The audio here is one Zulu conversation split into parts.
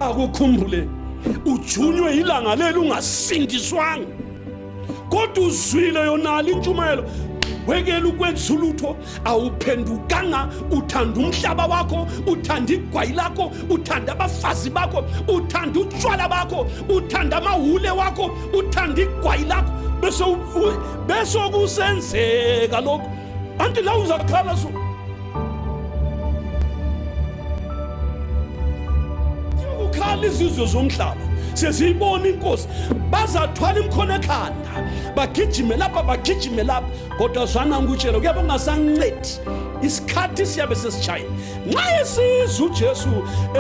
akukhumbule ujunywe ilanga leli ungasindiswanga, kodwa uzwile yonale intshumayelo, wekela ukwenza ulutho, awuphendukanga. Uthanda umhlaba wakho, uthanda igwayi lakho, uthanda abafazi bakho, uthanda utshwala bakho, uthanda amahule wakho, uthanda igwayi lakho, bese kusenzeka lokho. Anti la uzakhala so ukhala izizwe zomhlaba sesiyibona inkosi, bazathwala imkhono ekhanda, bagijime lapha bagijime lapha, kodwa zwana ngikutshela kuyabe kungasancedi, isikhathi siyabe sesitshayile. Nxa esizwa uJesu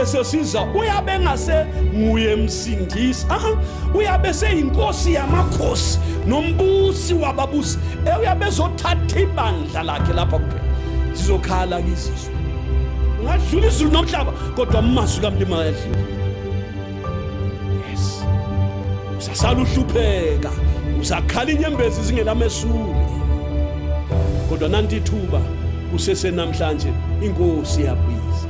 esesiza, uyabe engase nguye msindisi, uyabe seyinkosi yamakhosi nombusi wababusi, uyabe ezothatha ibandla lakhe lapha kuphela. Sizokhala izizwe, ungadlula izulu nomhlaba, kodwa amazwi kaMlima ayadlula. Usasala uhlupheka, usakhala inyembezi zingelamesuli, kodwa nanti ithuba kusese namhlanje, inkosi yabiza.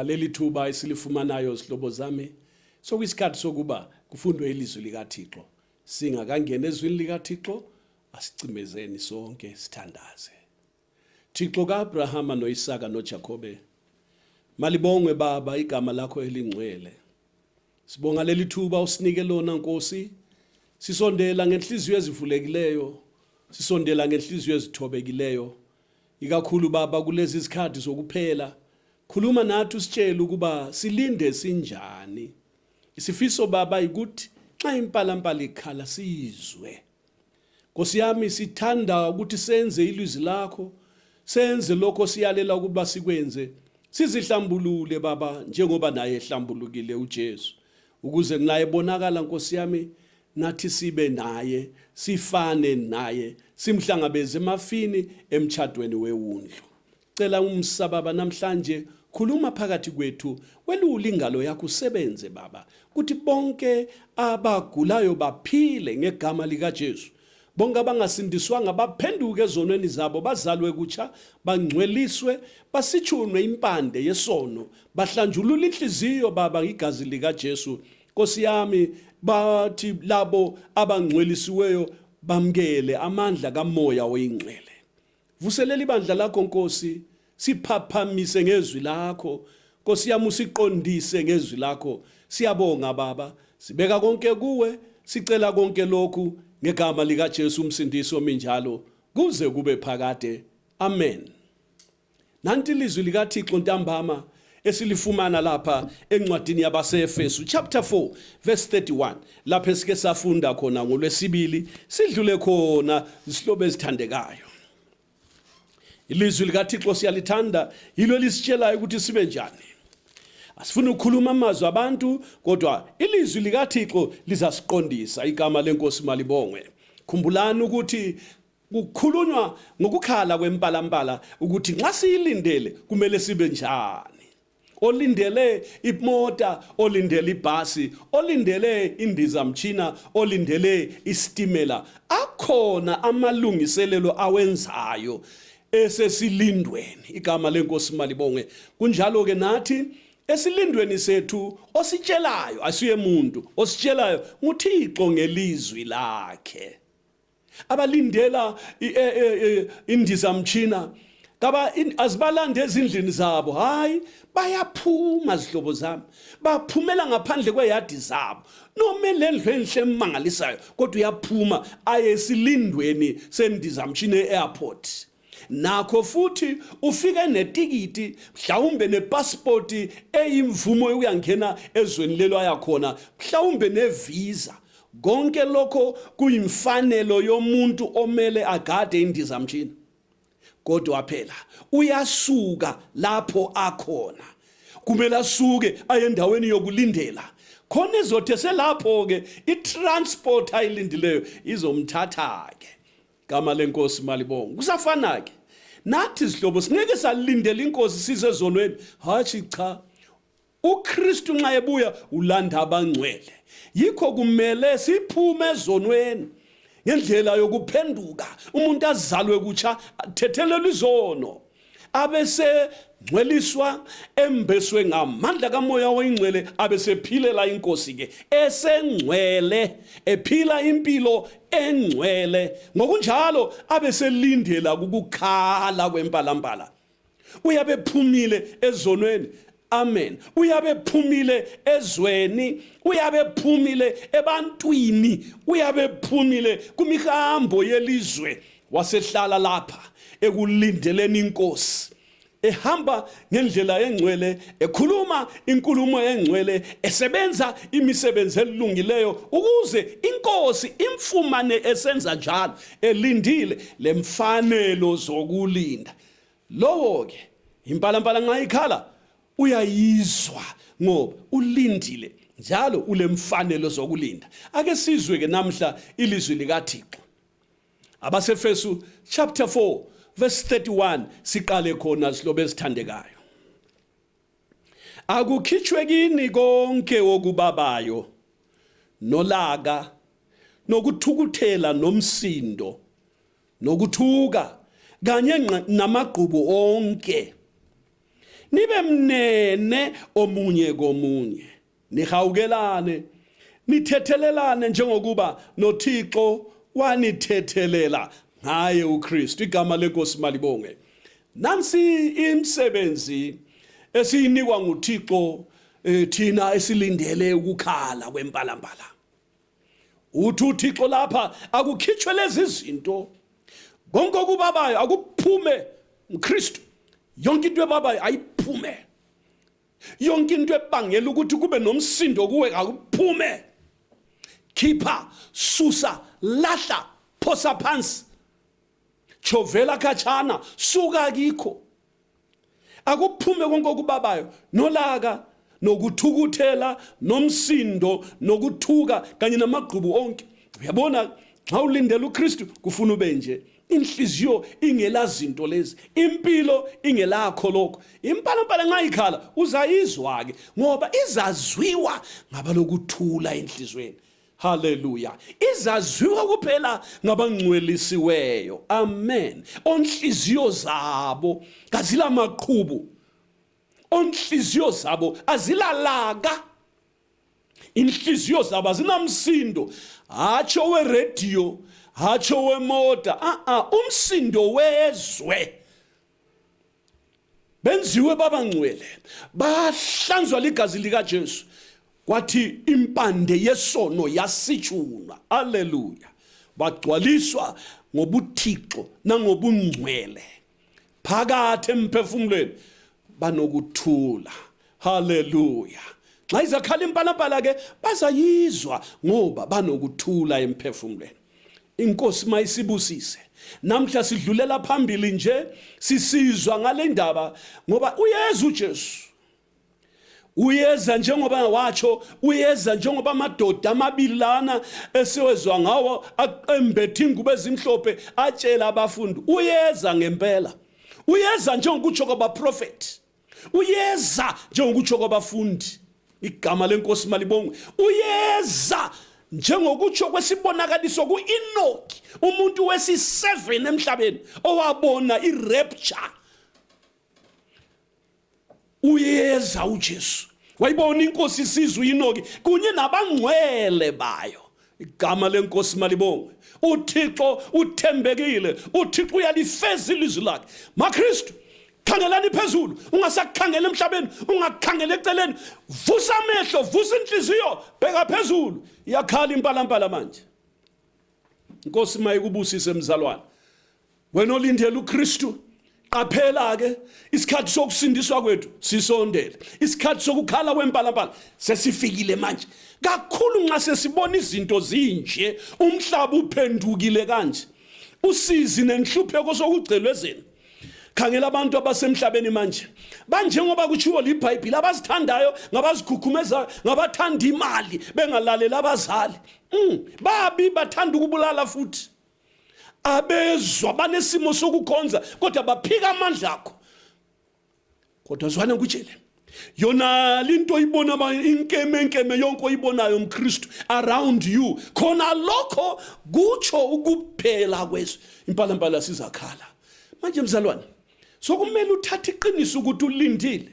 ngaleli thuba esilifumanayo sihlobo zami sokuyisikhathi sokuba kufundwe ilizwi likaThixo. Singakangena ezwini likaThixo asicimezeni sonke sithandaze. Thixo kaAbrahama noIsaka noJakobe, malibongwe Baba igama lakho elingcwele. Sibonga leli thuba usinike lona Nkosi. Sisondela ngenhliziyo ezivulekileyo, sisondela ngenhliziyo ezithobekileyo. Ikakhulu Baba kulezi izikhathi zokuphela, khuluma nathi usitshela ukuba silinde sinjani. Isifiso Baba ukuthi xa impalampala ikhala sizwe. Nkosi yami sithanda ukuthi senze ilizwi lakho, senze lokho siyalela ukuba sikwenze. Sizihlambulule Baba njengoba naye ehlambulukile uJesu, ukuze naye bonakala Nkosi yami nathi sibe naye, sifane naye, simhlangabeze emafini emtshadweni wewundlu. Cela umsababa namhlanje, khuluma phakathi kwethu, welula ingalo yakho usebenze Baba, kuthi bonke abagulayo baphile ngegama likaJesu. Bonke abangasindiswanga baphenduke ezonweni zabo, bazalwe kutsha, bangcweliswe, basitshunwe impande yesono, bahlanjulule inhliziyo Baba igazi likaJesu. Nkosi yami, bathi labo abangcwelisiweyo bamkele amandla kamoya oyingcwele. Vuselela ibandla lakho Nkosi, siphaphamise ngezwi lakho. Nkosi yami usiqondise ngezwi lakho. Siyabonga Baba, sibeka konke kuwe, sicela konke lokhu ngegama likaJesu umsindisi ominjalo kuze kube phakade. Amen. Nanti ilizwi likaThixo ntambama esilifumana lapha encwadini yabaseEfesu chapter 4 verse 31, lapha esike safunda khona ngolwesibili, sidlule khona isihlobo ezithandekayo. Ilizwi likaThixo siyalithanda, yilo lisitshelayo ukuthi sibe njani. Asifuni ukukhuluma amazwi abantu, kodwa ilizwi likaThixo lizasiqondisa. Igama lenkosi malibongwe. Khumbulani ukuthi kukhulunywa ngokukhala kwempalampala ukuthi nxa siyilindele kumele sibe njani. Olindele imota, olindele ibhasi, olindele indizamtshina, olindele istimela, akhona amalungiselelo awenzayo esesilindweni. Igama lenkosi malibongwe. Kunjalo ke nathi esilindweni sethu ositshelayo asiye muntu, ositshelayo nguThixo ngelizwi lakhe. Abalindela indizamtshina kaba azibalande ezindlini zabo, hayi bayaphuma zihlobo zami, baphumela ngaphandle kweyadi zabo. Noma lendlu enhle emangalisayo, kodwa uyaphuma aye esilindweni sendizamtshina e-airport. Nakho futhi ufike netikiti, mhlawumbe nepassport eyimvumo yokuyangena ezweni lelo ayakhona, mhlawumbe nevisa. Konke lokho kuyimfanelo yomuntu omele agade indizamtshina. Kodwa phela uyasuka lapho akhona, kumele asuke aye endaweni yokulindela. Khona izothe selapho ke itransport ayilindileyo izomthatha ke. Gama lenkosi malibonga. Kusafana ke nathi sihlobo singeke salindela inkosi sizezonweni, hathi cha. uKristu nxa ebuya ulanda abangcwele. Yikho kumele siphume ezonweni ngendlela yokuphenduka, umuntu azalwe kutsha, athethelelwe izono, abese ngcweliswa, embeswe ngamandla kamoya oyingcwele, abesephilela inkosi ke esengcwele, ephila impilo engcwele. Ngokunjalo abeselindela ukukhala kwempalampala. Uyabe phumile ezonweni. Amen. Uyabe phumile ezweni, uyabe phumile ebantwini, uyabe phumile kumihambo yelizwe, wasehlala lapha ekulindeleni inkosi, ehamba ngendlela engcwele, ekhuluma inkulumo engcwele, esebenza imisebenzi elungileyo ukuze inkosi imfumane esenza njalo, elindile lemfanelo zokulinda. Lowo ke impalampala nxa ikhala uyayizwa ngoba ulindile njalo ulemfanelo zokulinda. Ake sizwe ke namhla ilizwi likaThixo. AbaseEfesu chapter 4 verse 31 siqale khona sihlobo esithandekayo. Akukhitshwe kini konke okubabayo nolaka nokuthukuthela nomsindo nokuthuka kanye namagqubu onke. nibe mnene omunye komunye, nihawukelane, nithethelelane njengokuba noThixo wanithethelela ngaye uKristu. Igama lenkosi malibonge. Nansi imisebenzi esiyinikwa nguThixo thina esilindele ukukhala kwempalambala. Uthi uThixo lapha akukhitshwe lezi zinto, konke okubabayo akuphume uKristu. Yonke into ebabayo ayiphume, yonke into ebangela ukuthi kube nomsindo kuwe akuphume. Khipha, susa, lahla, phosa phansi, chovela khatshana, suka kikho. Akuphume konke okubabayo, nolaka, nokuthukuthela, nomsindo, nokuthuka kanye namagqubu onke. Uyabona, xa ulindele uKristu kufuna ube nje. Inhliziyo ingela zinto lezi, impilo ingelakho lokho. Impalampala nxa ikhala uzayizwa ke, ngoba izazwiwa ngabalokuthula enhlizweni. Hallelujah. Izazwiwa kuphela ngabangcwelisiweyo. Amen. Onhliziyo zabo kazila maqhubu, onhliziyo zabo azilalaka, inhliziyo zabo azinamsindo, hatsho weradio, hatsho wemoto, umsindo wezwe. Benziwe babangcwele, bahlanzwa ligazi likaJesu, kwathi impande yesono yasitshunwa. Haleluya. Bagcwaliswa ngobuthixo nangobungcwele, phakathi emphefumulweni banokuthula. Haleluya. Xa izakhala impalapala ke bazayizwa ngoba banokuthula emphefumulweni. Inkosi mayisibusise. Namhla sidlulela phambili nje sisizwa ngale ndaba ngoba uyeza uJesu. Uyeza njengoba watsho, uyeza njengoba amadoda amabili lana esiwezwa ngawo aqembethe ingubo ezimhlophe atshela abafundi. Uyeza ngempela. Uyeza njengokutsho kwabaprofeti. Uyeza njengokutsho kwabafundi. Igama lenkosi malibongwe. Uyeza njengokutsho kwesibonakaliso ku-Enoki, umuntu wesi-7 emhlabeni owabona i-rapture. Uyeza uJesu. Wayibona inkosi isizwe u-Enoki kunye nabangcwele bayo. Igama lenkosi malibongwe. uThixo uthembekile, uThixo uyalifeza ilizwi lakhe. maKristu, khangelani phezulu, ungasakhangela emhlabeni, ungakhangela eceleni. Vusa amehlo, vusa inhliziyo, bheka phezulu. Iyakhala impalampala manje. Inkosi mayikubusise mzalwane. Wena olindele uKristu, qaphela ke, isikhathi sokusindiswa kwethu sisondele. Isikhathi sokukhala kwempalampala sesifikile manje. Kakhulu nxa sesibona izinto zinje, umhlaba uphendukile kanje, usizi nenhlupheko sokugcelwezeni. Khangela abantu abasemhlabeni manje, banjengoba kutshiwo liBhayibheli, abazithandayo, ngabazikhukhumeza, ngabathanda imali, bengalalela abazali. Babi bathanda ukubulala futhi. Abezwa banesimo sokukhonza kodwa baphika amandla akho. Kodwa zwane ngikutshele, yona linto ibona inkeme yonke oyibonayo uMkristu around you, khona lokho kutsho ukuphela kwezwe. Impalampala sizakhala manje mzalwane. Sokumele uthathe iqiniso ukuthi ulindile.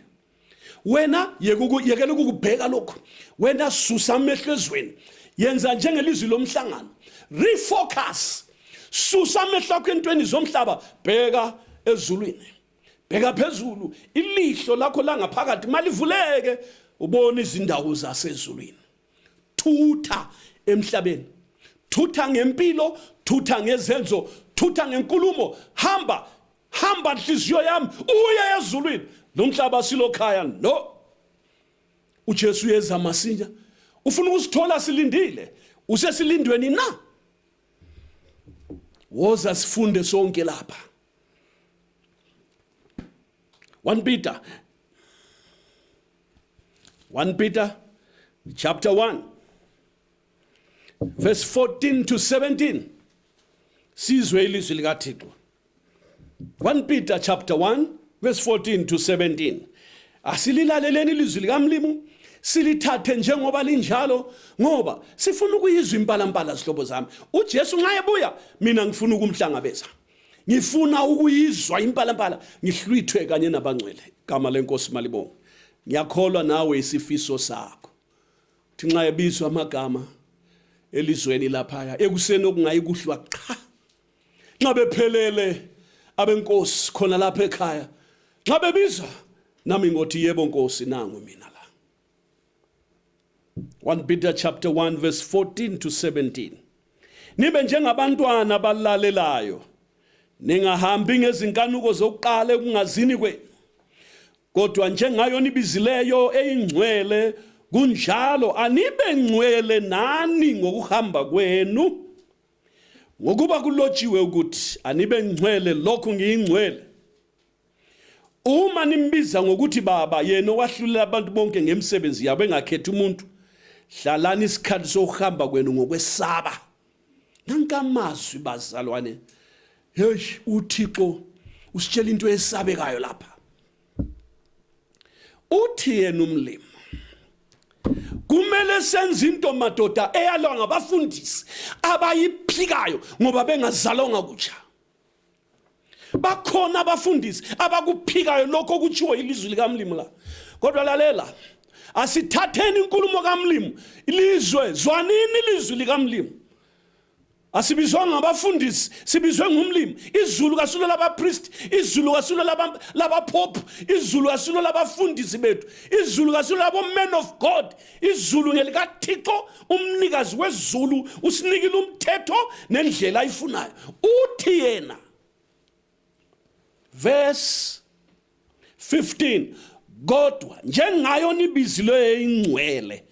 Wena yekela ukubheka lokho. Wena susa amehlo ezweni. Yenza njengelizwi lomhlangano. Refocus. Susa amehlo akho entweni zomhlaba, bheka ezulwini. Bheka phezulu. Ilihlo lakho la ngaphakathi malivuleke ubone izindawo zasezulwini. Thutha emhlabeni. Thutha ngempilo, thutha ngezenzo, thutha ngenkulumo. Hamba nhliziyo yami uye ezulwini. Lo mhlaba silokhaya no. uJesu uyeza masinya. Ufuna ukusithola silindile, usesilindweni na? Woza sifunde sonke lapha. 1 Peter chapter 1 verse 14 to 17. Sizwe ilizwi likaThixo. 1 Peter chapter 1 verse 14 to 17. Asililaleleni ilizwi likamlimu, silithathe njengoba linjalo, ngoba sifuna ukuyizwa impalampala zihlobo zami. uJesu nxa ebuya mina ngifuna ukumhlangabeza. ngifuna ukuyizwa impala ngihlwithwe kanye nabangcwele igama lenkosi malibonge ngiyakholwa nawe isifiso sakho thinxa yebizwa amagama elizweni laphaya ekuseni okungayi kuhlwa cha nxa bephelele abenkosi khona lapha ekhaya nxa bebiza nami ngothi yebo nkosi nangu mina la 1 Peter chapter 1 verse 14 to 17 nibe njengabantwana abalalelayo ningahambi ngezinkanuko zokuqala ekungazini kwenu kodwa njengayo nibizileyo eyingcwele kunjalo anibe ngcwele nani ngokuhamba kwenu ngokuba kulotshiwe ukuthi anibe ngcwele lokhu ngiyingcwele uma nimbiza ngokuthi baba yena owahlulela abantu bonke ngemsebenzi yabo engakhethi umuntu hlalani isikhathi sokuhamba kwenu ngokwesaba nankamazwi bazalwane hey uThixo usitshela into esabekayo lapha uthi yena umlimi kumele senze into madoda eyalwa ngabafundisi abayiphikayo ngoba bengazalonga kutsha bakhona abafundisi abakuphikayo lokho okutshiwo ilizwi likamlimi la kodwa lalela asithatheni inkulumo kaMlimi ilizwe zwanini ilizwi likamlimi asibizwa ngabafundisi sibizwe ngumlimi izulu kasulo labapriest izulu kasulo labapope izulu kasulo labafundisi bethu izulu kasulo labo men of God izulu ngelikaThixo umnikazi wezulu usinikile umthetho nendlela ayifunayo uthi yena verse 15 kodwa njengayo nibizilwe ingcwele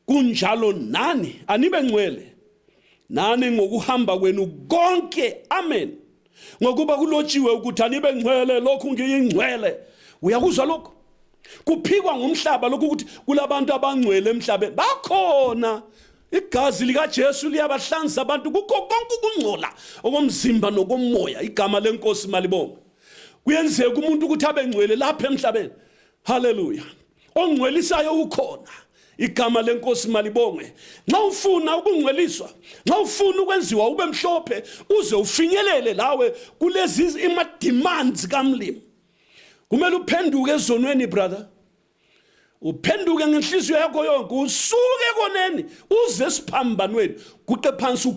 kunjalo nani anibe ngcwele nani ngokuhamba kwenu konke amen ngokuba kulotshiwe ukuthi anibe ngcwele lokhu ngiyingcwele uyakuzwa lokho kuphikwa ngumhlaba lokhu ukuthi kulabantu abangcwele emhlabeni bakhona igazi lika Jesu liyabahlanza abantu kukho konke ukungcola okomzimba nokomoya igama lenkosi malibonge kuyenzeka umuntu ukuthi abe ngcwele lapha emhlabeni haleluya ongcwelisayo ukhona igama lenkosi malibonge nxa ufuna ukungcweliswa nxa ufuna ukwenziwa ube mhlophe uze ufinyelele lawe kulezi ima demands kaMlimi kumele uphenduke ezonweni brother uphenduke ngenhliziyo yakho yonke usuke koneni uze siphambanweni kuqe phansi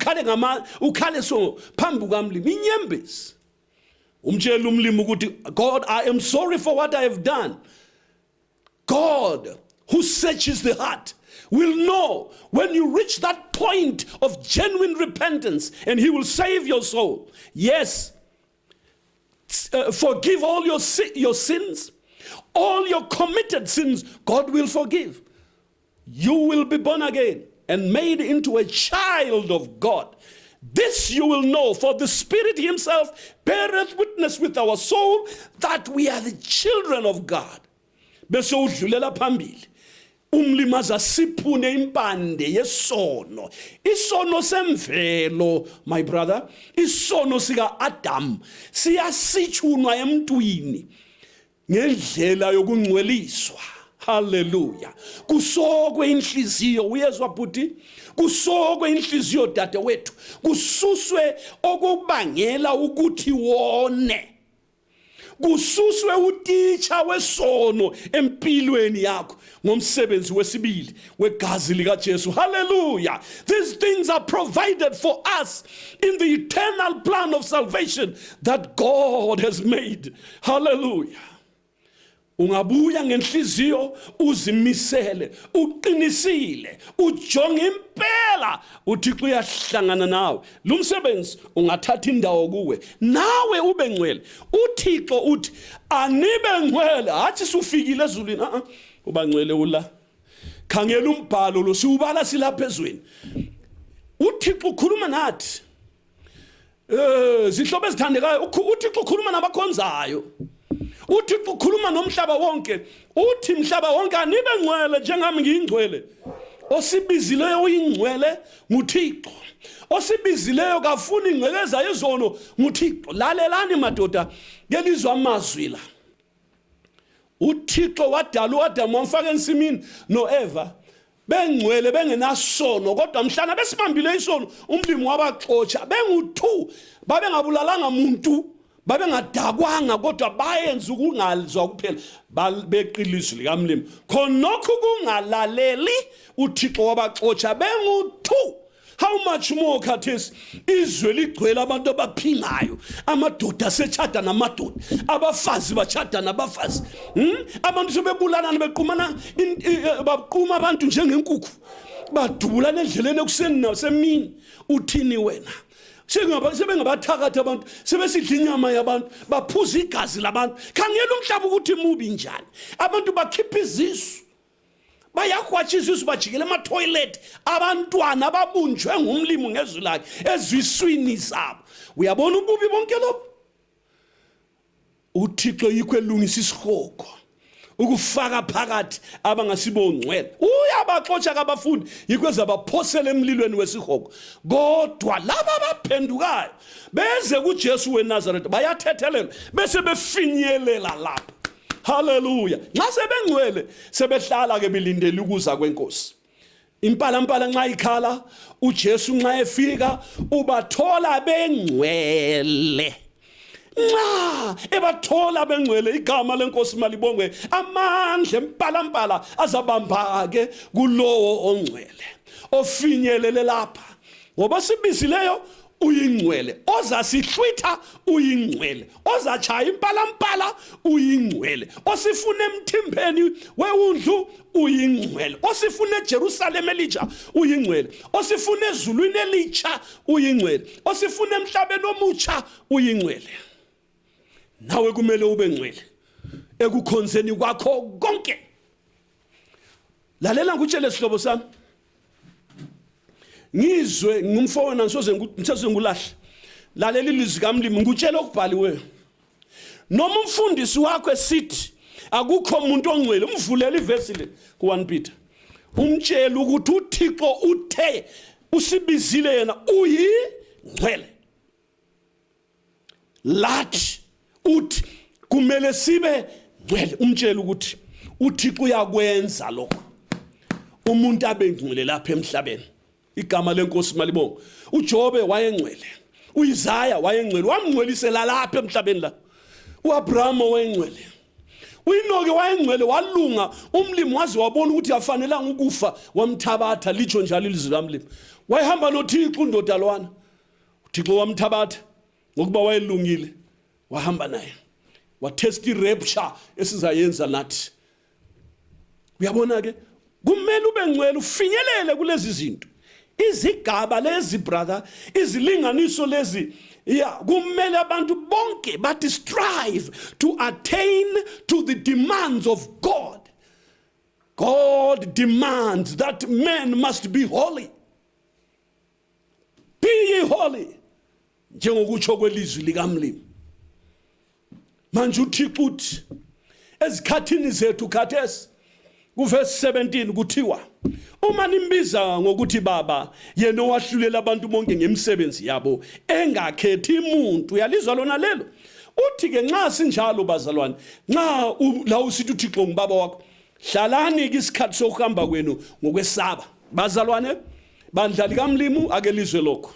ukhale so phambi kaMlimi inyembezi umtshela umlimi ukuthi God I am sorry for what I have done God who searches the heart will know when you reach that point of genuine repentance and he will save your soul. Yes, forgive all your sins, all your committed sins, God will forgive. You will be born again and made into a child of God. This you will know, for the Spirit himself beareth witness with our soul that we are the children of God. Bese udlulela phambili umlimaza siphune impande yesono isono semvelo my brother isono sika Adam siyasitshunwa emntwini ngendlela yokungcweliswa haleluya kusokwe inhliziyo uyezwa bhuti kusokwe inhliziyo dade wethu kususwe okubangela ukuthi wone kususwe utitsha wesono empilweni yakho ngomsebenzi wesibili wegazi lika Jesu hallelujah these things are provided for us in the eternal plan of salvation that God has made hallelujah ungabuya ngenhliziyo uzimisele uqinisile ujonge impela uThixo uyahlangana nawe lo msebenzi ungathatha indawo kuwe nawe ube ngcwele uThixo uthi anibe ngcwele hathi sufikile ezulwini uba ngcwele ula khangela umbhalo lo siubala silapha ezweni uThixo ukhuluma nathi zihlobo ezithandekayo uThixo ukhuluma nabakhonzayo uThixo ukhuluma nomhlaba wonke uthi mhlaba wonke anibe ngcwele njengami ngiyingcwele osibizileyo uyingcwele nguThixo osibizileyo kafuni ingcekeza yezono nguThixo lalelani madoda ngelizwe amazwi la uThixo wadala uAdam wamfaka ensimini noEva bengcwele bengenasono kodwa mhlana besibambile isono umlimi wabaxotsha bengu2 babengabulalanga umuntu babengadakwanga kodwa bayenza ukungalizwa kuphela beqilizwe likamlimi khonokho kungalaleli uThixo wabaxotsha bengu2. How much more khathesi izwe ligcwele abantu abaphingayo, amadoda asechada namadoda, abafazi bachada nabafazi, abantu sebebulana bequmana, baquma abantu njengenkukhu, badubulana endleleni ekuseni nasemini. Uthini wena? Sebengabathakatha abantu, sebesidla inyama yabantu, baphuza igazi labantu. Khangela umhlaba ukuthi mubi njani. Abantu bakhipha izisu, bayahwatsha izisu, bajikela ama-toilet, abantwana babunjwe ngumlimi ngezwi lakhe ezwiswini zabo. Uyabona ububi bonke lobo? uThixo yikho elungisa isihogo ukufaka phakathi abangasibongcwele. Uyabaxotsha kabafundi yikho ezabaphosela emlilweni wesihogo. Kodwa laba abaphendukayo beze kuJesu weNazaretha bayathethelelwa bese befinyelela lapha. Hallelujah. Nxa sebengcwele sebehlala ke bilindele ukuza kwenkosi. Impala nxa ikhala uJesu nxa efika ubathola bengcwele. Nxa ebathola bengcwele igama lenkosi malibongwe, amandla empala azabamba ke kulowo ongcwele ofinyelele lapha. Ngoba sibizileyo uyingcwele, ozasihlwitha uyingcwele, ozachaya impala uyingcwele, osifuna emthimbeni wewundlu uyingcwele, osifuna eJerusalem elitsha uyingcwele, osifuna ezulwini elitsha uyingcwele, osifuna emhlabeni omutsha uyingcwele. Nawe kumele ube ngcwele ekukhonzeni kwakho konke. Lalela ngutshele sihlobo sami, ngizwe ngumfowena ngisoze ngulahle. Lalela ilizwi kaMlimi ngutshela okubhaliweyo. Noma umfundisi wakho esithi akukho umuntu ongcwele, umvulela ivesi le ku1 Peter. Umtshela ukuthi uThixo uthe usibizile yena uyingcwele. Lathi uthi kumele sibe ngcwele. Umtshela ukuthi uThixo uyakwenza lokho. Umuntu abengcwele lapha emhlabeni. Igama lenkosi malibonga. uJobe wayengcwele, uIsaya wayengcwele, wamngcwelisela lapha emhlabeni la. uAbraham wayengcwele, uEnoke wayengcwele, walunga. Umlimi wazi wabona ukuthi afanelanga ukufa, wamthabatha. Litsho njalo ilizwi kaMlimi. Wayehamba noThixo undoda lwana, uThixo wamthabatha ngokuba wayelungile, wahamba naye, wathesta irapture esizayenza nathi. Uyabona ke, kumele ube ngcwele ufinyelele kulezi zinto. Izigaba lezi brother, izilinganiso lezi, kumele abantu bonke bathi strive to attain to the demands of God. God demands that men must be holy. Be ye holy, njengokutsho kwelizwi likaMlimi. Manje uThixo uthi ezikhathini zethu khathesi kuverse 17 kuthiwa uma nimbiza ngokuthi baba, yena owahlulela abantu bonke ngemisebenzi yabo engakhethi umuntu. Uyalizwa lona lelo? Uthi ke nxa sinjalo bazalwane, nxa la usithi uThixo ngubaba wakho, hlalani ke isikhathi sokuhamba kwenu ngokwesaba. Bazalwane, bandla likaMlimi akelizwe lokho.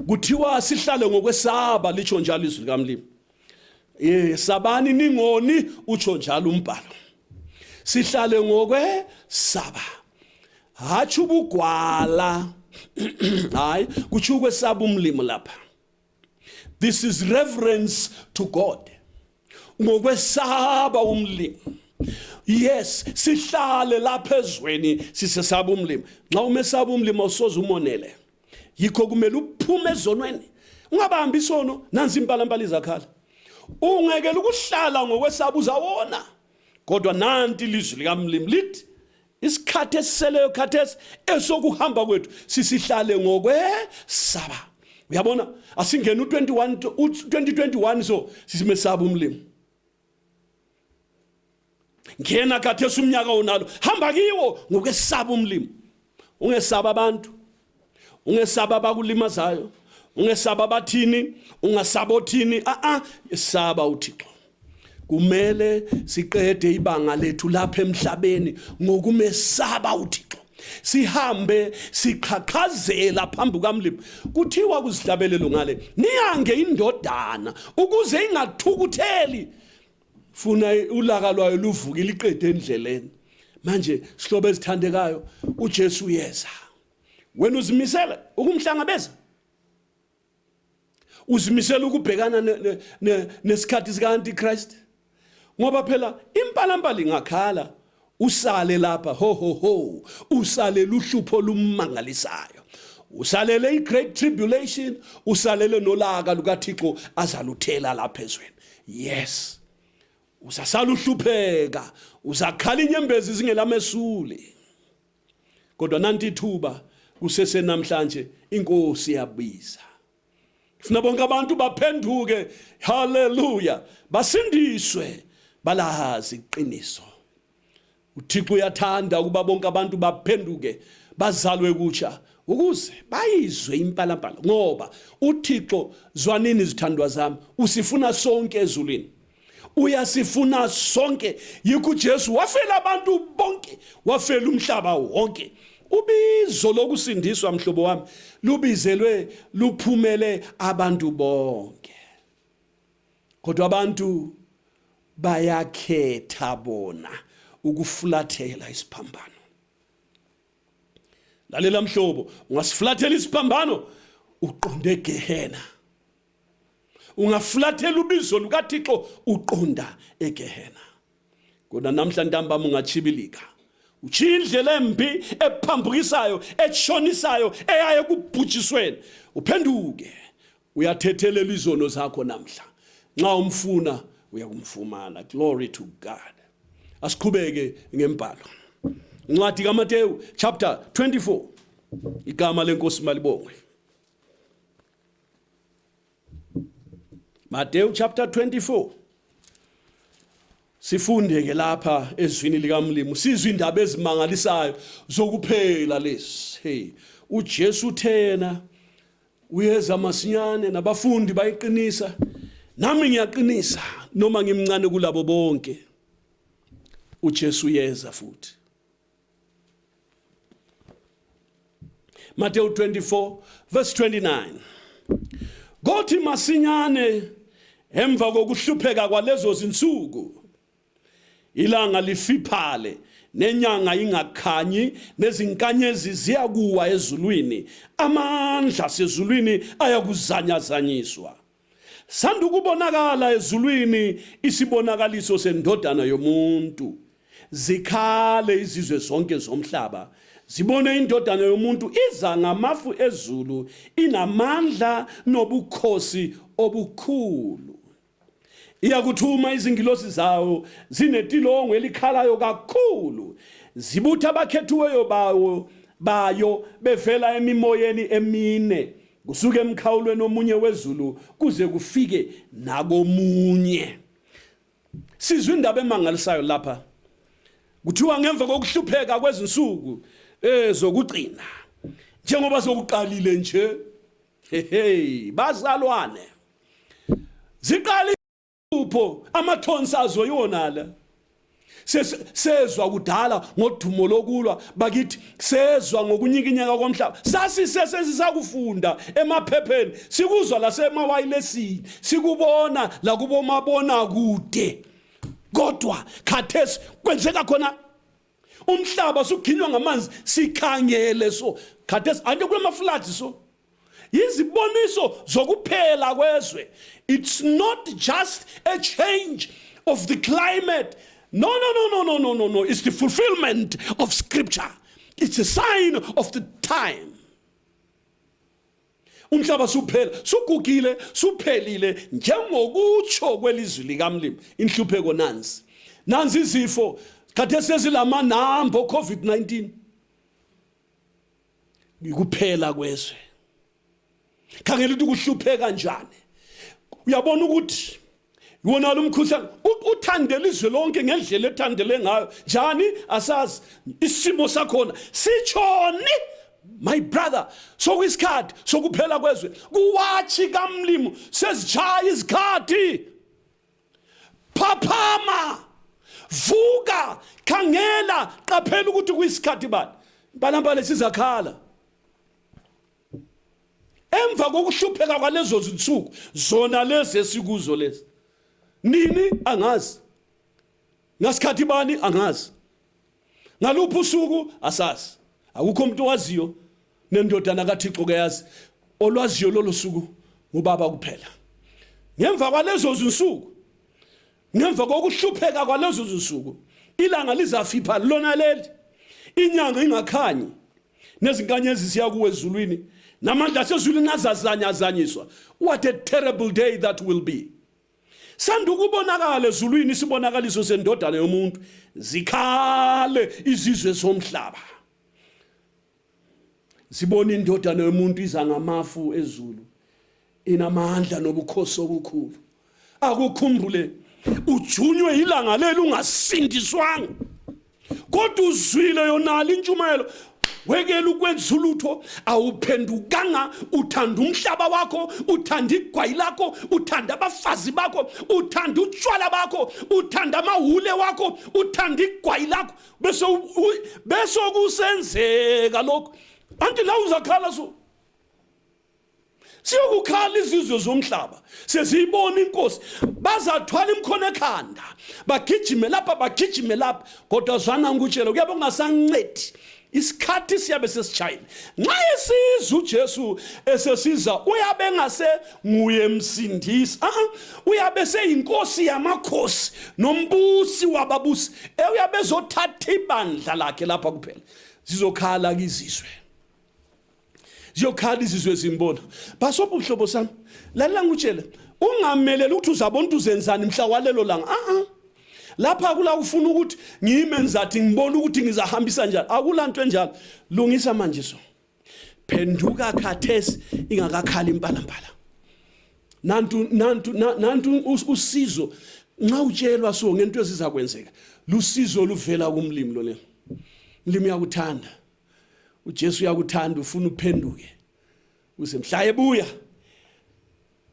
Kuthiwa sihlale ngokwesaba, litsho njalo izwi likaMlimi. Sabani ningoni, utsho njalo umbhalo. Sihlale ngokwesaba, hatshi ubugwala. Hayi, kutsho ukwesaba umlimi lapha. This is reverence to God. Ngokwesaba umlimi. Yes, sihlale lapha ezweni sisesaba umlimi. Nxa umesaba umlimi awusoze umonele. Yikho kumele uphume ezonweni. Ungabambi isono, nansi impala izakhala. Ungekela ukuhlala ngokwesaba uzawona. Kodwa nanti ilizwi likaMlimi lithi isikhathi esiseleyo khathesi esokuhamba kwethu sisihlale ngokwesaba. Uyabona, asingena u2021 so sisimesaba umlimi. Ngena khathesi umnyaka onalo, hamba kiwo ngokwesaba umlimi. Ungesaba abantu, ungesaba abakulimazayo, ungesaba abathini, ungasaba othini. Esaba uThixo. Kumele siqede ibanga lethu lapha emhlabeni ngokumesaba uThixo. sihambe siqhaqhazela phambi kukaMlimi. Kuthiwa kuzihlabelelo ngale, niyange indodana ukuze ingathukutheli. Funa ulaka lwayo luvuke liqede endleleni. Manje sihlobo ezithandekayo, uJesu uyeza. Wena uzimisela ukumhlangabeza, uzimisela ukubhekana nesikhathi sika Antichrist, ngoba phela impalambala ingakhala usale lapha ho usalele uhlupho lumangalisayo, usalele i-great tribulation, usalele nolaka lukaThixo azaluthela lapha ezweni. Yes, usasala uhlupheka, uzakhala inyembezi zingelamesuli, kodwa nanti ithuba kusese namhlanje inkosi yabiza. Funa bonke abantu baphenduke, haleluya, basindiswe, balazi iqiniso. uThixo uyathanda ukuba bonke abantu baphenduke, bazalwe kutsha ukuze bayizwe impalapala, ngoba uThixo, zwanini zithandwa zami, usifuna sonke ezulwini. Uyasifuna sonke, yikho uJesu wafela abantu bonke, wafela umhlaba wonke. Ubizo lokusindiswa mhlobo wami lubizelwe luphumele abantu bonke, kodwa abantu bayakhetha bona ukufulathela isiphambano. Lalela mhlobo, ungasifulathela isiphambano uqonde egehena, ungafulathela ubizo lukaThixo uqonda egehena. Kodwa namhla ntambama ungachibilika, uchiya indlela embi ephambukisayo, etshonisayo, eyaye kubhujisweni, uphenduke, uyathethelela izono zakho namhla. Nxa umfuna uyakumfumana. Glory to God. Asiqhubeke ngembalo. Incwadi kaMateyu chapter 24. Igama lenkosi malibongwe. Mateyu chapter 24. Sifunde ke lapha ezwini likaMlimi, sizwe indaba ezimangalisayo zokuphela lesi. Hey, uJesu thena uyeza masinyane, nabafundi bayiqinisa, nami ngiyaqinisa noma ngimncane kulabo bonke. uJesu uyeza futhi. Mateyu 24 verse 29. Gothi masinyane emva kokuhlupheka kwalezo zinsuku, ilanga lifiphale, nenyanga ingakhanyi, nezinkanyezi ziyakuwa ezulwini, amandla sezulwini ayakuzanyazanyiswa. Sandukubonakala ezulwini isibonakaliso sendodana yomuntu. Zikhale izizwe zonke zomhlaba, zibone indodana yomuntu iza ngamafu ezulu, inamandla nobukhosi obukhulu. Iyakuthuma izingilosi zawo, zinetilongo elikhalayo kakhulu, zibutha abakhethiweyo bayo bevela emimoyeni emine, kusuke emkhawulweni omunye wezulu kuze kufike nakomunye. Sizwe indaba emangalisayo lapha. Kuthiwa ngemva kokuhlupheka kwezinsuku zokugcina, njengoba sokuqalile nje, bazalwane, ziqala upho amathonsi azo yonala. Sezwa kudala ngodumo lokulwa bakithi, sezwa ngokunyikinyeka komhlaba, sasisesizakufunda emaphepheni, sikuzwa lasemawayilesini, sikubona la kubomabona kude. Kodwa khathesi kwenzeka khona umhlaba suginywa ngamanzi, sikhangele so khathesi ande kulamafloods so yiziboniso zokuphela kwezwe. It's not just a change of the climate. No. It's the fulfillment of scripture. It's a sign of the time. Umhlaba suphela, sugugile, suphelile, njengokutsho kwelizwi likaMlimi. Inhlupheko nanzi izifo khathesi ezilamanambo COVID-19. Ngikuphela kwezwe. Khangela ukuthi kuhlupheka kanjani. Uyabona ukuthi wona lo mkhuhlane uthandela izwe lonke ngendlela ethandele ngayo njani asazi, isimo sakhona sichoni. My brother, sokuyisikhathi sokuphela kwezwe, kuwathi kaMlimi sezijaya izikhathi. Phaphama, vuka, khangela, qaphela ukuthi kuyisikhathi bani. Mpala sizakhala. Emva kokuhlupheka kwalezo zinsuku zona lezi esikuzo lezi. Nini angazi. Ngasikhathi bani angazi. Ngaluphi usuku asazi. Akukho umuntu owaziyo nendodana kaThixo ke yazi. Olwaziyo lolo suku ngubaba kuphela. Ngemva kwalezo zinsuku, ngemva kokuhlupheka kwalezo zinsuku, ilanga lizafipha lona leli. Inyanga ingakhanyi. Nezinkanyezi siya kuwe ezulwini. Namandla sezulwini azazanyazanyiswa. What a terrible day that will be. Sandukubonakala ezulwini sibonakaliso sendodana yomuntu. Zikhale izizwe zomhlaba. Sibona indodana yomuntu iza ngamafu ezulu. Inamandla nobukhosi obukhulu. Akukhumbule ujunywe ilanga leli ungasindiswanga. Kodwa uzwile yonala intshumayelo. Wekela ukwenza ulutho awuphendukanga uthanda umhlaba wakho uthanda igwayi lakho uthanda abafazi bakho uthanda utshwala bakho uthanda amahule wakho uthanda igwayi lakho bese kusenzeka lokho anti la uzakhala so siyokukhala izizwe zomhlaba seziyibona inkosi bazathwala imkhono ekhanda bagijime lapha kodwa zwana ngikutshela kuyabe kungasancedi isikhathi siyabe sesitshayile nxa esizwe uJesu esesiza uyabe ngase nguye emsindisi uyabe seyinkosi yamakhosi nombusi wababusi uyabe zothatha ibandla lakhe lapha kuphela zizokhala izizwe ziyokhala izizwe zimbona basobuhlobo sami lalela ngutshela ungamelele ukuthi uzabona ukuthi uzenzani mhla walelo langa lapha kula ufuna ukuthi ngime ngizathi ngibona ukuthi ngizahambisa njalo akulanto enjalo lungisa manje so phenduka khathesi ingakakhala impala nantu usizo nxa utshelwa so ngento ezizakwenzeka lusizo luvela kumlimi lo le mlimi uyakuthanda uJesu uyakuthanda ufuna uphenduke use mhlaye buya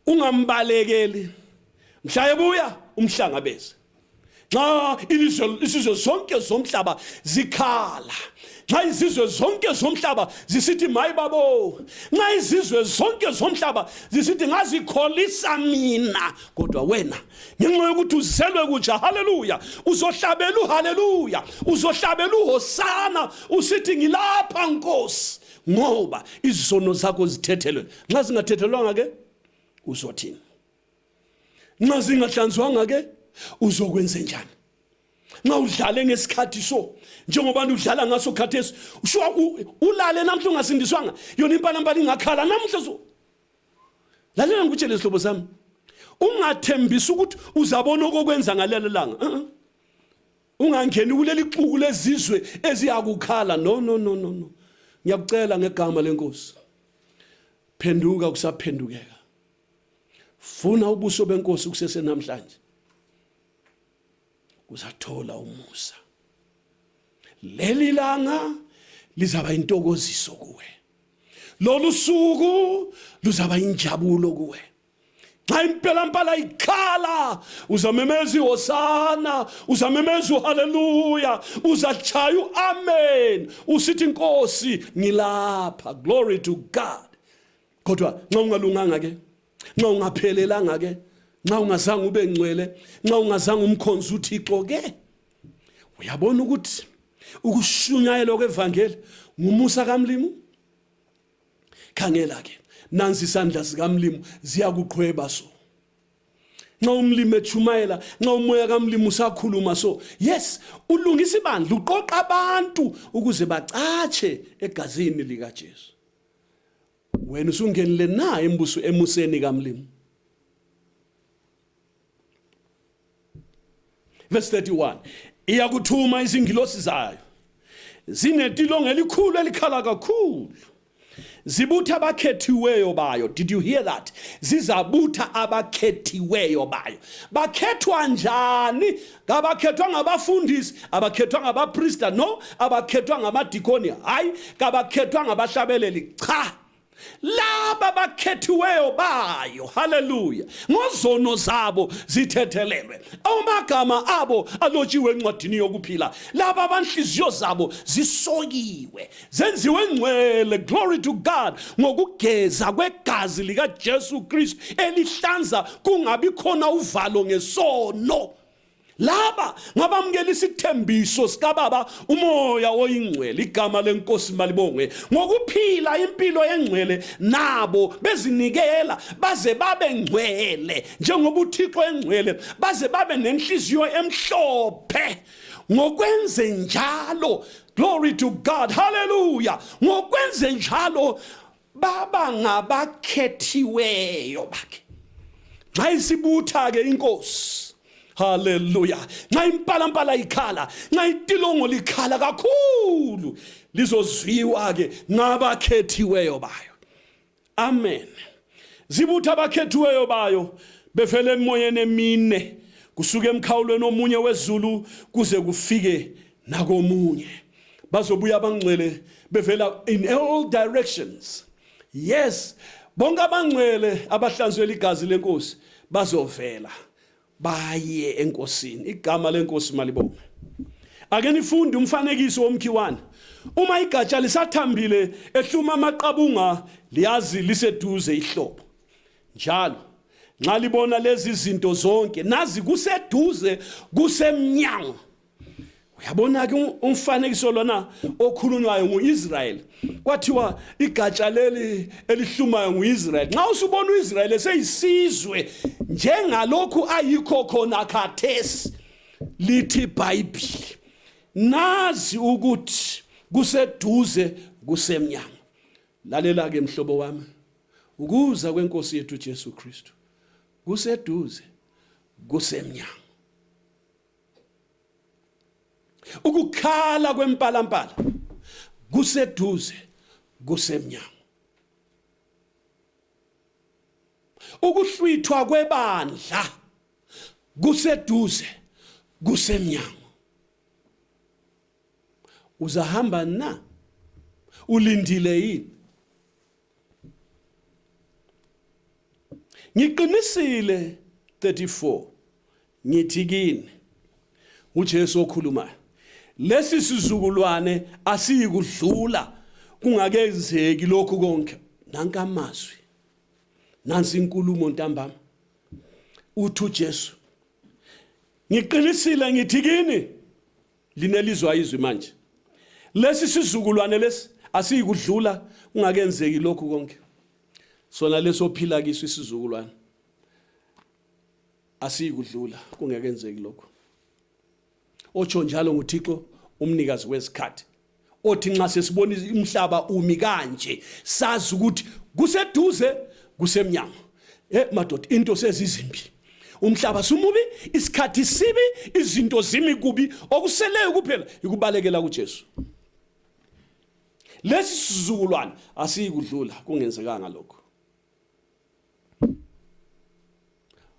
ungambalekeli mhlaye buya umhlangabeze nxa izizwe zonke zomhlaba zikhala nxa izizwe zonke zomhlaba zisithi mayibabo nxa izizwe zonke zomhlaba zisithi ngazikholisa mina kodwa wena ngenxa yokuthi uzelwe kutsha haleluya uzohlabela uhaleluya uzohlabela uhosana usithi ngilapha nkosi ngoba izono zakho zithethelwe nxa zingathethelwanga ke uzothini nxa zingahlanzwanga ke uzokwenza njani nxa udlale ngesikhathi so njengoba udlala ngaso khathesi usho ulale namhla ungasindiswanga yona impala ingakhala namhla so lalela ngikutshele sihlobo sami ungathembisa ukuthi uzabona okwenza ngalelo langa ungangeni kuleli xuku lezizwe eziyakukhala no ngiyakucela ngegama lenkosi phenduka kusaphendukeka funa ubuso benkosi kusese namhlanje uzathola umusa leli langa lizaba intokoziso kuwe lolu suku luzaba injabulo kuwe xa impela mpala ikhala uzamemeza ihosana uzamemeza haleluya uzachaya amen usithi inkosi ngilapha glory to God kodwa nxa ungalunganga ke nxa ungaphelelanga ke nxa ungazange ube ngcwele nxa ungazange umkhonza uThixo ke uyabona ukuthi ukushunyayela kwevangeli ngumusa kamlimu khangela ke nansi isandla sikamlimu ziyakuqhweba so nxa umlimi echumayela nxa umoya kamlimu usakhuluma so yes ulungisa ibandla uqoqa abantu ukuze bacatshe egazini lika Jesu wena usungenile na embuso emuseni kamlimu verse 31 iyakuthuma izingilosi zayo zinetilongo elikhulu elikhala kakhulu zibutha abakhethiweyo bayo did you hear that zizabutha abakhethiweyo bayo bakhethwa njani kabakhethwa ngabafundisi abakhethwa ngabapriester no abakhethwa ngamadikoni hayi kabakhethwa ngabahlabeleli cha laba bakhethiweyo bayo, haleluya, ngozono zabo zithethelelwe, amagama abo alotshiwe encwadini yokuphila, laba abanhliziyo zabo zisokiwe zenziwe ngcwele, glory to God, ngokugeza kwegazi lika Jesu Kristu elihlanza kungabi khona uvalo ngesono. Laba ngabamukela isithembiso sikababa umoya oyingcwele, igama lenkosi malibongwe, ngokuphila impilo yengcwele nabo bezinikela baze babe ngcwele njengoba uThixo engcwele, baze babe nenhliziyo emhlophe. Ngokwenze njalo, glory to God, hallelujah, ngokwenze njalo baba ngabakhethiweyo bakhe. Nxa isibutha ke inkosi, hallelujah, nxa impalampala ikhala, nxa itilongo likhala kakhulu, lizozwiwa ke ngabakhethiweyo bayo. Amen. Zibutha abakhethiweyo bayo bevele emoyeni emine, kusuka emkhawulweni omunye weZulu kuze kufike nakomunye. Bazobuya abangcwele bevela in all directions. Yes, bonke abangcwele abahlanzwe ligazi lenkosi bazovela baye enkosini. Igama lenkosi malibonge. Ake nifunde umfanekiso womkhiwane. Uma igatsha lisathambile ehluma amaqabunga, liyazi liseduze ihlobo. Njalo nxa libona lezi zinto zonke, nazi kuseduze, kusemnyango. Uyabona ke umfanekiso lona okhulunywayo nguIsrael. Kwathiwa igatsha leli elihlumayo nguIsrael. Nxa usubona uIsrael eseyisizwe njengalokhu ayikho khona khathesi, lithi iBhayibheli, nazi ukuthi kuseduze, kusemnyango. Lalela ke mhlobo wami, ukuza kwenkosi yethu Jesu Kristu kuseduze, kusemnyango. Ukukhala kwempalampala kuseduze, kusemnyango. Ukuhlwithwa kwebandla kuseduze, kusemnyango. Uzahamba na? Ulindile yini? Ngiqinisile 34 ngithi kini, uJesu okhulumayo, lesi sizukulwane asiyikudlula kungakenzeki lokhu konke. Nanka amazwi, nansi inkulumo ntambama, uthi uJesu, ngiqinisile ngithi kini, linelizwa izwi manje, lesi sizukulwane lesi asiyikudlula kungakenzeki lokhu konke. Sona lesophila kiso isizukulwane asiyikudlula kungakenzeki lokho. Otsho njalo nguThixo umnikazi wesikhathi, othi nxa sesibona umhlaba umi kanje, sazi ukuthi kuseduze, kusemnyango. Madoda, into sezizimbi, umhlaba sumubi, isikhathi sibi, izinto zimi kubi, okuseleyo kuphela ikubalekela kuJesu. Lesi sizukulwane asiyikudlula kungenzekanga lokho.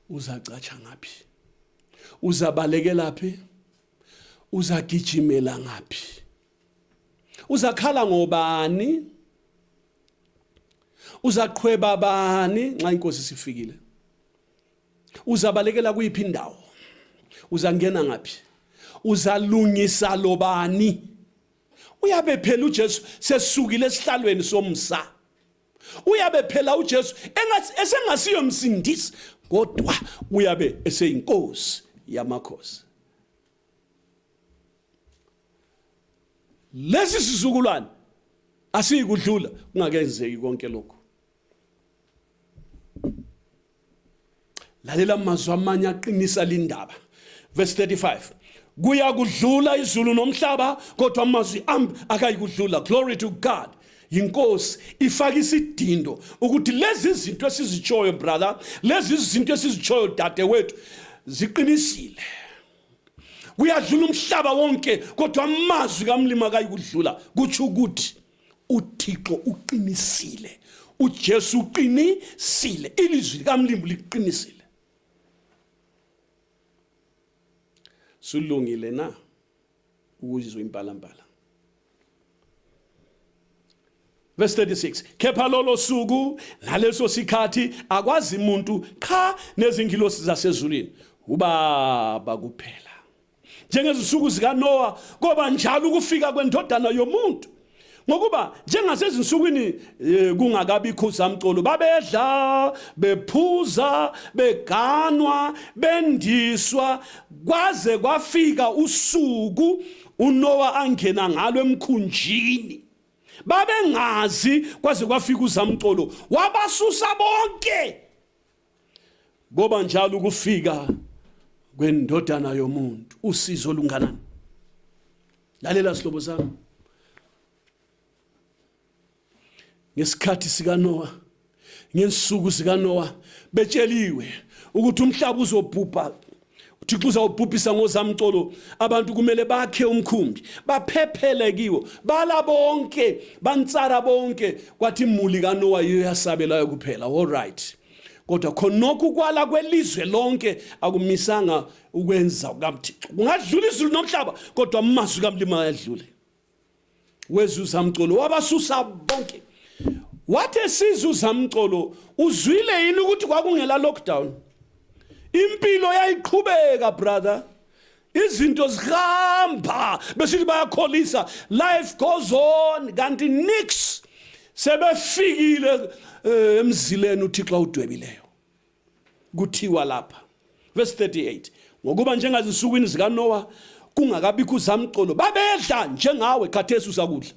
Uzacatsha ngaphi? Uzabalekela phi? Uzagijimela ngaphi? Uzakhala ngobani? Uzaqhweba bani nxa inkosi sifikile? Uzabalekela kuyiphi indawo? Uzangena ngaphi? Uzalungisa lobani? Uyabe phela uJesu sesukile esihlalweni somsa. Uyabe phela uJesu esengasiyo msindisi, kodwa uyabe eseyinkosi yamakhosi. Lesi sizukulwane asiyikudlula kungakenzeki konke lokho. Lalela amazwi amanye aqinisa lindaba. Verse 35. Kuya kudlula izulu nomhlaba, kodwa amazwi ami akayikudlula. Glory to God. Inkosi ifaka isidindo ukuthi lezi zinto esizitshoyo brother, lezi zinto esizitshoyo dadewethu ziqinisile. Kuyadlula umhlaba wonke, kodwa amazwi kaMlimi akayikudlula. Kutsho ukuthi uThixo uqinisile, uJesu uqinisile, ilizwi kaMlimi liqinisile. Sulungile na ukuzizwa impalambala? Verse 36. Kepha lolo suku naleso sikhathi akwazi umuntu cha nezingilosi zasezulwini ubaba kuphela. Njengezinsuku zikaNoah koba njalo ukufika kwendodana yomuntu. Ngokuba njengasezinsukwini kungakabikho zamcolo babedla bephuza beganwa bendiswa kwaze kwafika usuku uNoah angena ngalo emkhunjini babengazi kwaze kwafika uzamcolo wabasusa bonke ngoba njalo ukufika kwendodana yomuntu usizo lunganani. Lalela sihlobo sami, ngesikhathi sikaNoah ngensuku zikaNoah betsheliwe ukuthi umhlaba uzobhubha, uThixo uzawubhubhisa ngozamcolo, abantu kumele bakhe umkhumbi baphephele kiwo bala bonke bantsara bonke, kwathi imuli kaNoah yiyo yasabelayo kuphela. All right, kodwa khonokho kwala kwelizwe lonke akumisanga ukwenza kaMthixo. Kungadlula izulu nomhlaba kodwa amazwi kaMlima ayadlule. Wezuzamcolo wabasusa bonke. Wathi esizwe uzamcolo uzwile yini ukuthi kwakungela lockdown? Impilo yayiqhubeka brother, izinto zihamba besithi bayakholisa, life goes on, kanti nix sebefikile emzileni uThixo udwebileyo. Kuthiwa lapha verse 38, ngokuba njengazinsukwini zikaNoah kungakabikho uzamcolo babedla njengawe khathesi usakudla,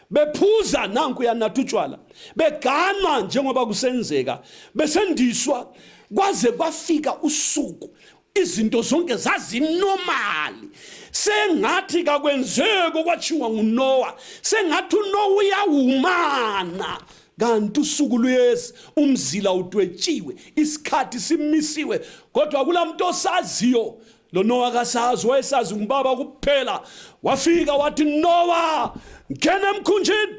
bephuza nanku yanatha utshwala, beganwa njengoba kusenzeka, besendiswa kwaze kwafika usuku izinto zonke zazinormali, sengathi kakwenzeki okwatshiwa nguNoah, sengathi uNoah uyawumana, kanti usuku luyeza umzila udwetshiwe, isikhathi simisiwe, kodwa kulamuntu osaziyo. Lo Noah kasazi, wayesazi ngubaba kuphela. Wafika wathi Noah ngena emkhunjini,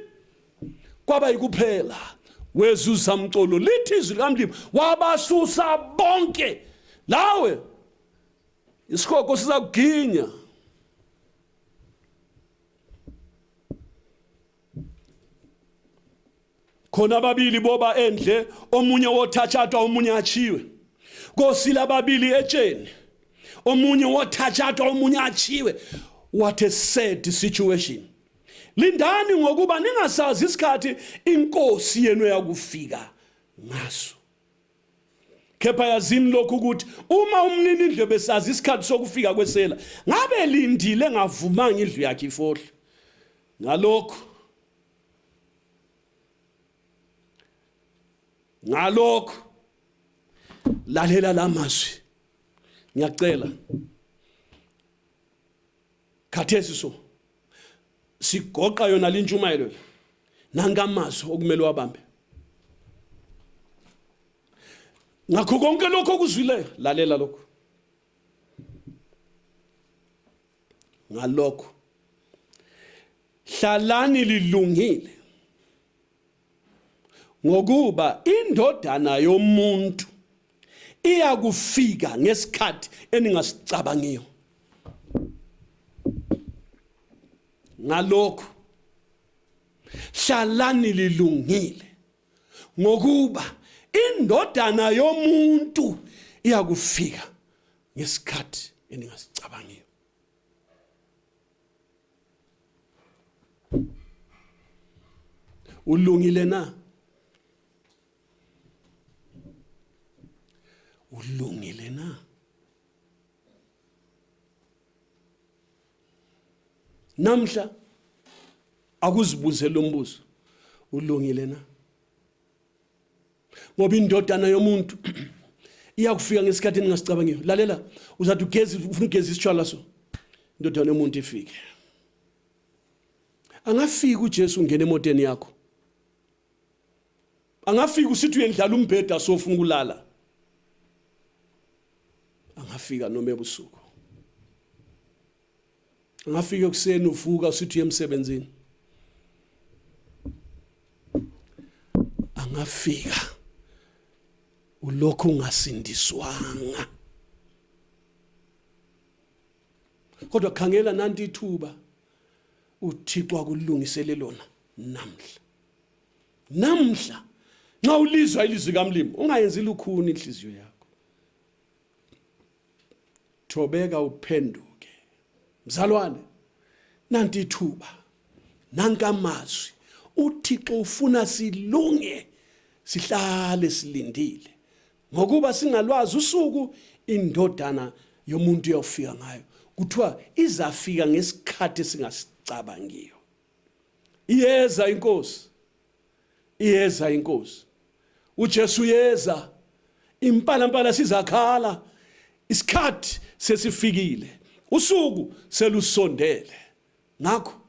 kwaba yikuphela. Wezuzamcolo lithi izwi likaMlima wabasusa bonke. Lawe isikhoko sizakuginya. Khona ababili boba endle, omunye wothathathwa omunye achiwe. Kosila ababili etsheni, omunye wothathathwa omunye achiwe. What a sad situation. Lindani ngokuba ningasazi isikhathi inkosi yenu yakufika ngaso. Kepha yazini lokhu ukuthi uma umnini indlu besazi isikhathi sokufika kwesela, ngabe lindile ngavumanga indlu yakhe ifohle. Ngalokho lalela lamazwi, ngiyacela khathesi so sigoqa yona lintshumayelo nangamazwi okumele wabambe. Ngakho konke lokho okuzwileyo lalela lokho. Ngalokho hlalani lilungile, ngokuba indodana yomuntu iyakufika ngesikhathi eningasicabangiyo. Ngalokho hlalani lilungile, ngokuba indodana yomuntu iyakufika ngesikhathi eningasicabangiyo. Ulungile na? Ulungile na? Namhla akuzibuze lo mbuzo, ulungile na? Ngoba indodana yomuntu iyakufika ngesikhathi ningasicabangiyo. Lalela, uzathi ugezi, ufuna ugezi isitshwala so, indodana yomuntu ifike. Angafika uJesu ungena emotweni yakho, angafika usithi uyendlala umbheda so ufuna ukulala, angafika noma ebusuku, angafika kuseni uvuka usithi uye emsebenzini, angafika ulokhu ungasindiswanga. Kodwa khangela nanti ithuba uThixo akulungisele lona namhla. namhla nxa ulizwa ilizwi kaMlimi ungayenzi lukhuni inhliziyo yakho, thobeka uphenduke. Mzalwane, nanti ithuba, nanka amazwi uThixo ufuna silunge, sihlale silindile, ngokuba singalwazi usuku indodana yomuntu yofika ngayo. Kuthiwa izafika ngesikhathi singasicabangiyo. Iyeza inkosi, iyeza inkosi. uJesu yeza, impala sizakhala, isikhathi sesifikile, usuku selusondele. Ngakho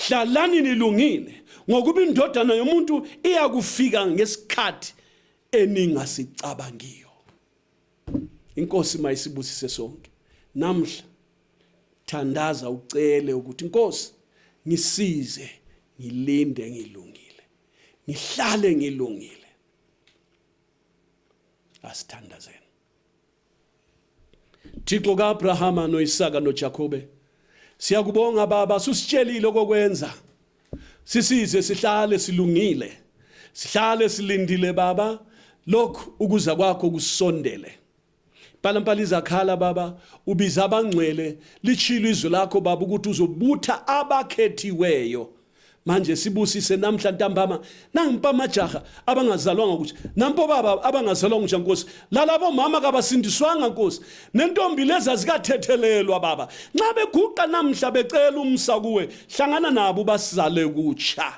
hlalani nilungile, ngokuba indodana yomuntu iyakufika ngesikhathi eningasicabangiyo. Inkosi mayisibusise sonke. Namhla thandaza ucele ukuthi Nkosi ngisize, ngilinde ngilungile, ngihlale ngilungile. Asithandazeni. Thixo kaAbrahama noIsaka noJakobe, siyakubonga Baba, susitshelile okokwenza. Sisize sihlale silungile, sihlale silindile Baba, lokhu ukuza kwakho kusondele. Palampala izakhala Baba, ubiza abangcwele, litshilo izwi lakho Baba ukuthi uzobutha abakhethiweyo. Manje sibusise namhla ntambama, nampa amajaha abangazalwanga ukuthi, nampo baba abangazalwanga ukuthi Nkosi, lalabo mama kabasindiswanga Nkosi, nentombi lezi zikathethelelwa Baba. Nxa beguqa namhla becela umsa kuwe, hlangana nabo basizale kutsha.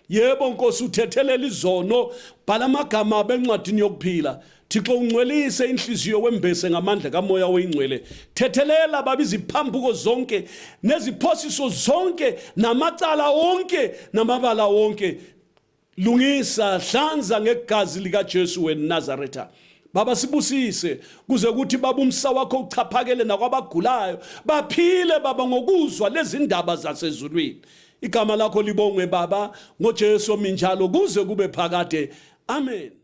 Yebo Nkosi, uthethelela izono, bhala amagama bencwadini yokuphila. Thixo ungcwelise inhliziyo wembese ngamandla kamoya oyingcwele. Thethelela Baba iziphambuko zonke, neziphosiso zonke, namacala onke, namabala wonke. Lungisa, hlanza ngegazi likaJesu weNazaretha. Baba sibusise, kuze kuthi Baba umsa wakho uchaphakele nakwabagulayo, baphile Baba ngokuzwa lezi ndaba zasezulwini. Igama lakho libongwe Baba, ngoJesu minjalo kuze kube phakade. Amen.